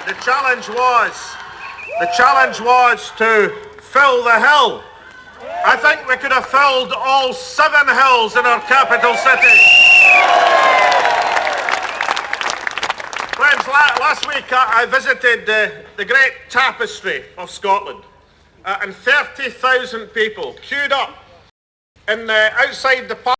the challenge was to fill the hill. I think we could have filled all 7 hills in our capital city. Friends, last week I visited the great tapestry of Scotland, and 30,000 people queued up outside the park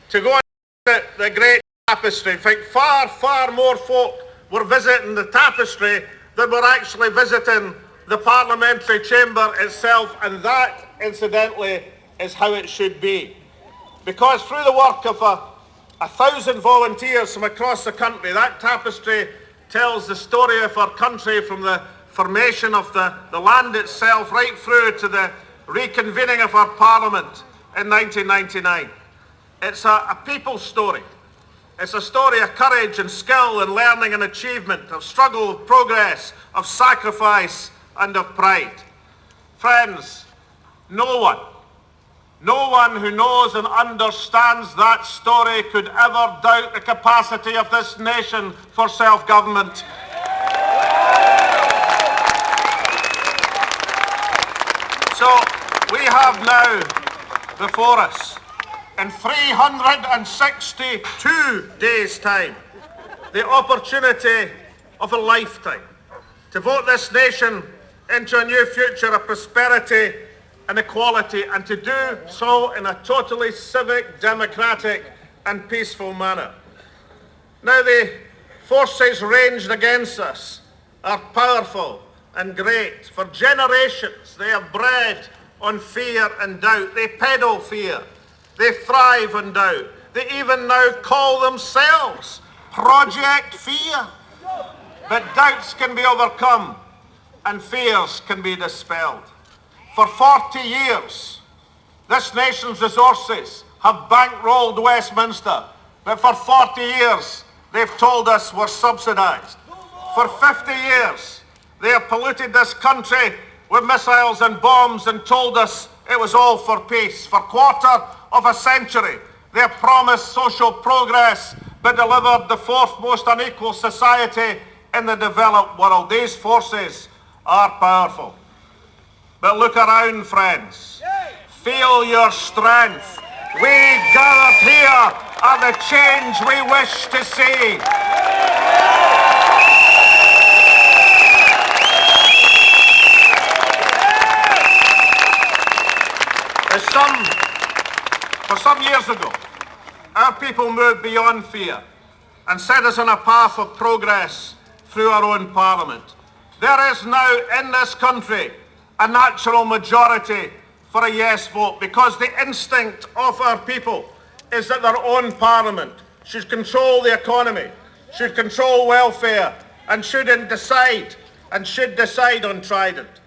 to go and visit the great tapestry. In fact, far more folk were visiting the tapestry than were actually visiting the parliamentary chamber itself, and that, incidentally, is how it should be. Because through the work of 1,000 volunteers from across the country, that tapestry tells the story of our country from the formation of the land itself right through to the reconvening of our parliament in 1999. It's a people's story. It's a story of courage and skill and learning and achievement, of struggle, of progress, of sacrifice and of pride. Friends, no one who knows and understands that story could ever doubt the capacity of this nation for self-government. So we have now before us, in 362 days' time, the opportunity of a lifetime to vote this nation into a new future of prosperity and equality, and to do so in a totally civic, democratic and peaceful manner. Now, the forces ranged against us are powerful and great. For generations they have bred on fear and doubt. They peddle fear. They thrive on doubt. They even now call themselves Project Fear. But doubts can be overcome and fears can be dispelled. For 40 years, this nation's resources have bankrolled Westminster, but for 40 years, they've told us we're subsidised. For 50 years, they have polluted this country with missiles and bombs and told us it was all for peace. For a quarter of a century, they have promised social progress, but delivered the 4th most unequal society in the developed world. These forces are powerful. But look around, friends. Feel your strength. We gathered here are the change we wish to see. For some years ago, our people moved beyond fear and set us on a path of progress through our own parliament. There is now in this country a natural majority for a yes vote, because the instinct of our people is that their own parliament should control the economy, should control welfare, and should decide on Trident.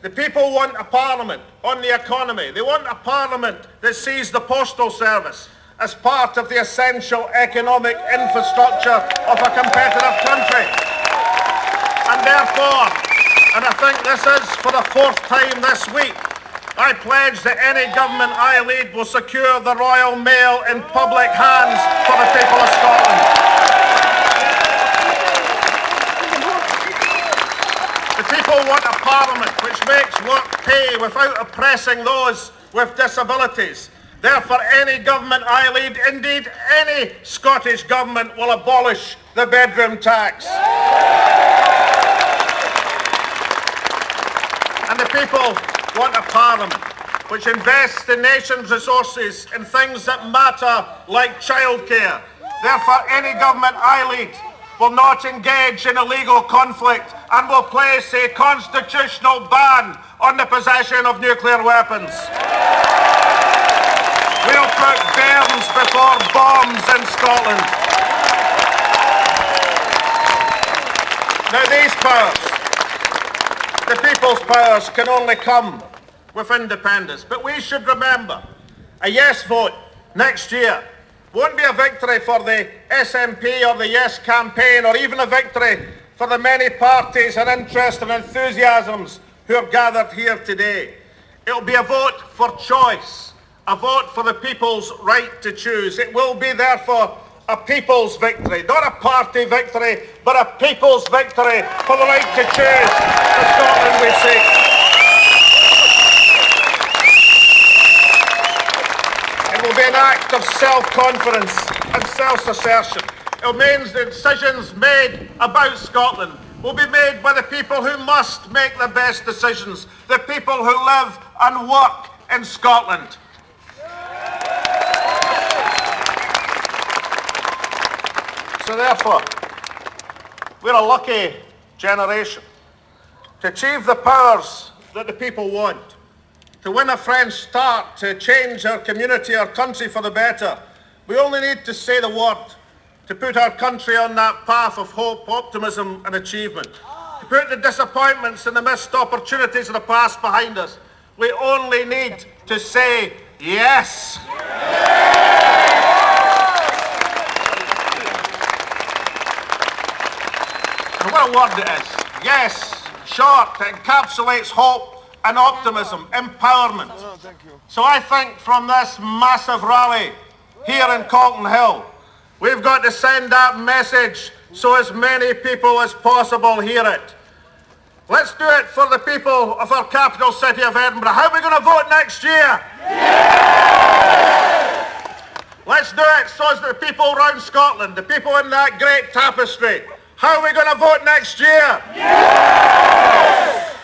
The people want a parliament on the economy. They want a parliament that sees the postal service as part of the essential economic infrastructure of a competitive country. And therefore, and I think this is for the 4th time this week, I pledge that any government I lead will secure the Royal Mail in public hands for the people of Scotland. The people want a parliament which makes work pay without oppressing those with disabilities. Therefore, any government I lead, indeed any Scottish government, will abolish the bedroom tax. And the people want a parliament which invests the nation's resources in things that matter, like childcare. Therefore, any government I lead will not engage in illegal conflict and will place a constitutional ban on the possession of nuclear weapons. We'll put bairns before bombs in Scotland. Now, these powers, the people's powers, can only come with independence. But we should remember, a yes vote next year won't be a victory for the SNP or the Yes campaign, or even a victory for the many parties and interests and enthusiasms who have gathered here today. It will be a vote for choice, a vote for the people's right to choose. It will be, therefore, a people's victory, not a party victory, but a people's victory for the right to choose the Scotland we seek. It will be an act of self-confidence and self-assertion. It means the decisions made about Scotland will be made by the people who must make the best decisions, the people who live and work in Scotland. So therefore, we're a lucky generation to achieve the powers that the people want, to win a fresh start, to change our community, our country for the better. We only need to say the word, to put our country on that path of hope, optimism and achievement, to put the disappointments and the missed opportunities of the past behind us. We only need to say yes. And what a word it is. Yes, short, it encapsulates hope and optimism, empowerment. So I think from this massive rally here in Calton Hill, we've got to send that message so as many people as possible hear it. Let's do it for the people of our capital city of Edinburgh. How are we going to vote next year? Let's do it so as the people around Scotland, the people in that great tapestry. How are we going to vote next year?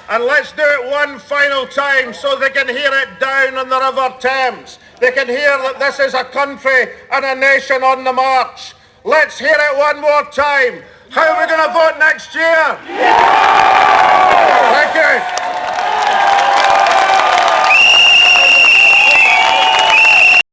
And let's do it one final time so they can hear it down on the River Thames. They can hear that this is a country and a nation on the march. Let's hear it one more time. How are we going to vote next year?